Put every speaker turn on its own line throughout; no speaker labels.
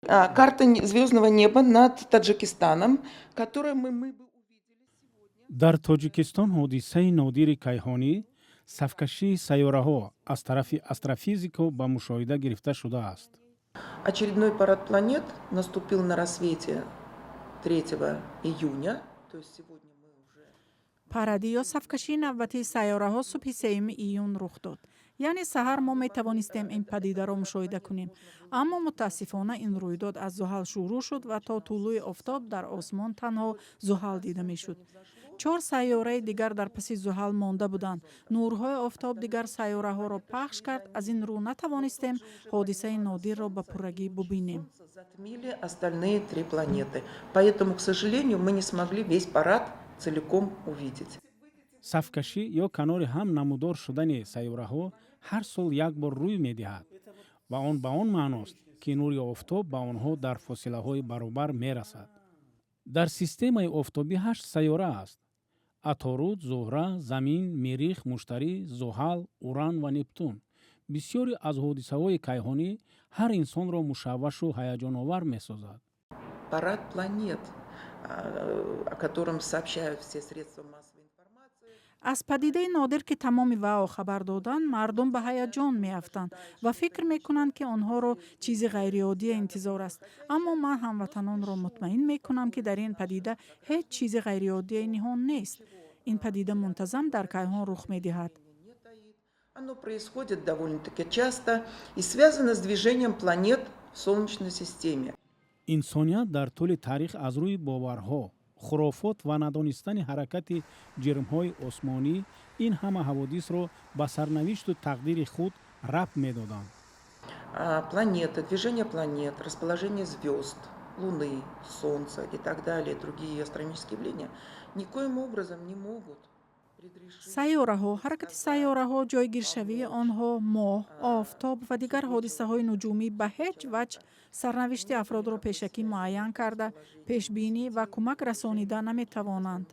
Карта звездного неба над Таджикистаном, которую мы бы увидели сегодня.
дар тоҷикистон ҳодисаи нодири кайҳонӣ сафкашии сайёраҳо аз тарафи астрофизикҳо ба мушоҳида гирифта шудааст.
Очередной парад планет наступил на рассвете 3 июня, то есть сегодня мы уже...
паради ё сафкашии навбатии сайёраҳо субҳи 3 июн рух дод. яъне саҳар мо метавонистем ин падидаро мушоҳида кунем, аммо мутаассифона ин рӯйдод аз зуҳал шурӯъ шуд ва то тулӯи офтоб дар осмон танҳо зуҳал дида мешуд. 4 сайёраи дигар дар паси зуҳал монда буданд. нурҳои офтоб дигар сайёраҳоро пахш кард. Аз ин рӯ натавонистем ҳодисаи нодирро ба пуррагӣ бубинем.
Затмили остальные 3 планеты. Поэтому, к сожалению, мы не смогли весь парад целиком увидеть.
сафкашӣ ё канори ҳам намудор шудани сайёраҳо ҳар сол як бор рӯй медиҳад ва он ба он маъност ки нури офтоб ба онҳо дар фосилаҳои баробар мерасад. дар системаи офтобӣ 8 сайёра аст: аторуд, зуҳра, замин, мерих, муштарӣ, зуҳал, уран ва нептун. бисёре аз ҳодисаҳои кайҳонӣ ҳар инсонро мушаввашу ҳаяҷоновар месозад.
Парад планет, о котором сообщают все средства массовой информации.
аз падидаи нодир ки тамоми вао хабар доданд, мардум ба ҳаяҷон меафтанд ва фикр мекунанд ки онҳоро чизи ғайриоддие интизор аст. аммо ман ҳамватанонро мутмаин мекунам ки дар ин падида ҳеҷ чизи ғайриоддияи ниҳон нест. ин падида мунтазам дар кайҳон рух медиҳад.
Оно происходит довольно-таки часто и связано с движением планет в Солнечной системе.
инсоният дар тӯли таърих аз рӯи боварҳо, хурофот ва надонистани ҳаракати ҷирмҳои осмонӣ ин ҳама ҳаводисро ба сарнавишту тақдири худ рабт медоданд.
Планеты, движение планет, расположение звезд, Луны, Солнца и так далее, другие астрономические явления никоим образом не могут предрешить.
сайёраҳо, ҳаракати сайёраҳо, ҷойгиршавии онҳо, моҳ, офтоб ва дигар ҳодисаҳои нуҷумӣ ба ҳеҷ ваҷҳ сарнавишти афродро пешакӣ муайян карда, пешбинӣ ва кӯмак расонида наметавонанд.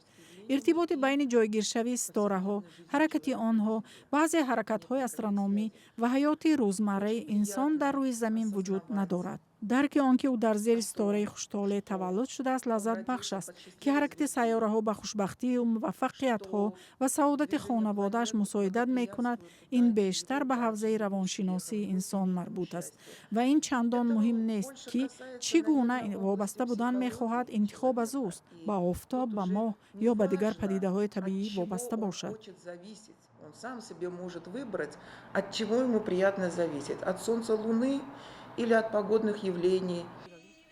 иртиботи байни ҷойгиршавии ситораҳо, ҳаракати онҳо, баъзе ҳаракатҳои астрономӣ ва ҳаёти рӯзмарраи инсон дар рӯи замин вуҷуд надорад. дарки он ки ӯ дар зери ситораи хуштоле таваллуд шудааст лаззатбахш аст, ки ҳаракати сайёраҳо ба хушбахтию муваффақиятҳо ва саодати хонаводааш мусоидат мекунад, ин бештар ба ҳавзаи равоншиносии инсон марбут аст ва ин чандон муҳим нест, ки чӣ гуна вобаста будан мехоҳад интихоб аз ӯст, ба офтоб, ба моҳ ё ба дигар падидаҳои табиӣ вобаста бошад.
Он сам себе может выбрать, от чего ему приятно зависеть, от Солнца, Луны или от погодных явлений.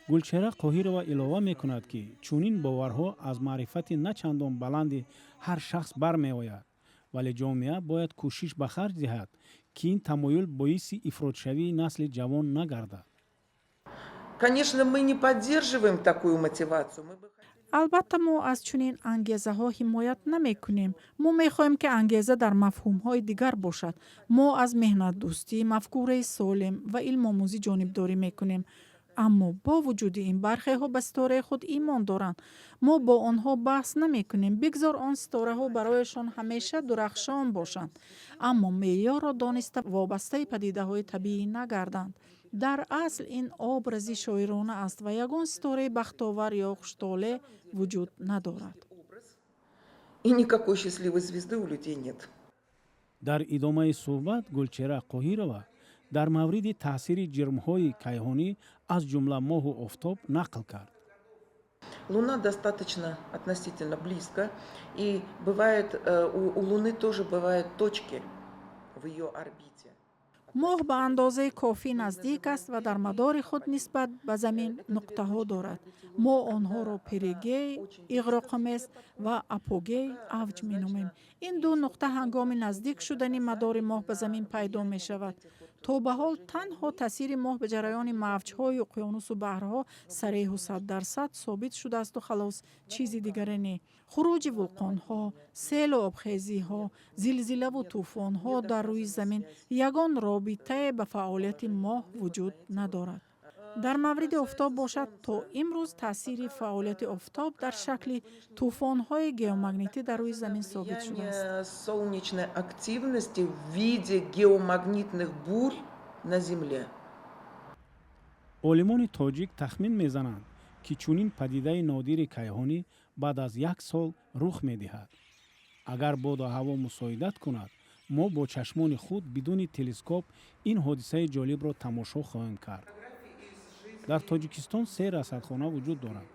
гулчера қоҳирова илова мекунад ки чунин боварҳо аз маърифати начандон баланди ҳар шахс бармеояд, вале ҷомеа бояд кӯшиш ба харҷ диҳад ки ин тамоюл боиси ифротшавии насли ҷавон нагардад.
Конечно, мы не поддерживаем такую мотивацию.
албатта мо аз чунин ангезаҳо ҳимоят намекунем. мо мехоҳем ки ангеза дар мафҳумҳои дигар бошад. мо аз меҳнатдӯстӣ, мафкураи солим ва илмомӯзӣ ҷонибдорӣ мекунем. аммо бо вуҷуди ин бархеҳо ба ситораи худ имон доранд. мо бо онҳо баҳс намекунем. бигзор он ситораҳо барояшон ҳамеша дурахшон бошанд, аммо меъёрро дониста вобастаи падидаҳои табиӣ нагарданд. дар асл ин образи шоирона аст ва ягон ситораи бахтовар ё хуштоле вуҷуд надорад.
И никакой счастливой звезды у людей нет.
дар идомаи суҳбат гулчера қоҳирова дар мавриди таъсири ҷирмҳои кайҳонӣ аз ҷумла моҳу офтоб нақл кард.
Луна достаточно относительно близко, и бывает, у Луны тоже бывают точки в ее орбите.
моҳ ба андозаи кофӣ наздик аст ва дар мадори худ нисбат ба замин нуқтаҳо дорад. мо онҳоро перигей, иғроқомез ва апогей авҷ меномем. ин ду нуқта ҳангоми наздик шудани мадори моҳ ба замин пайдо мешавад. то ба ҳол танҳо таъсири моҳ ба ҷараёни мавҷҳои уқёнусу баҳрҳо сареҳу 100% собит шудаасту халос, чизи дигаре не. хуруҷи вулқонҳо, селу обхезиҳо, зилзилаву тӯфонҳо дар рӯи замин ягон робитае ба фаъолияти моҳ вуҷуд надорад. дар мавриди офтоб бошад, то имрӯз таъсири фаъолияти офтоб дар шакли тӯфонҳои геомагнитӣ дар рӯи замин собит шудааст.
Солнечной активности в виде геомагнитных бурь на Земле.
олимони тоҷик тахмин мезананд ки чунин падидаи нодири кайҳонӣ баъд аз 1 сол рух медиҳад. агар боду ҳаво мусоидат кунад, мо бо чашмони худ бидуни телескоп ин ҳодисаи ҷолибро тамошо хоҳем кард. дар тоҷикистон 3 расадхона вуҷуд дорад.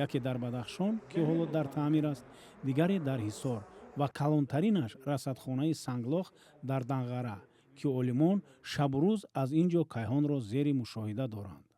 яке дар Бадахшон, ки ҳоло дар таъмир аст, дигаре дар Ҳисор ва калонтаринаш расадхонаи Санглох дар Данғара, ки олимон шабу рӯз аз ин ҷо кайҳонро зери мушоҳида доранд.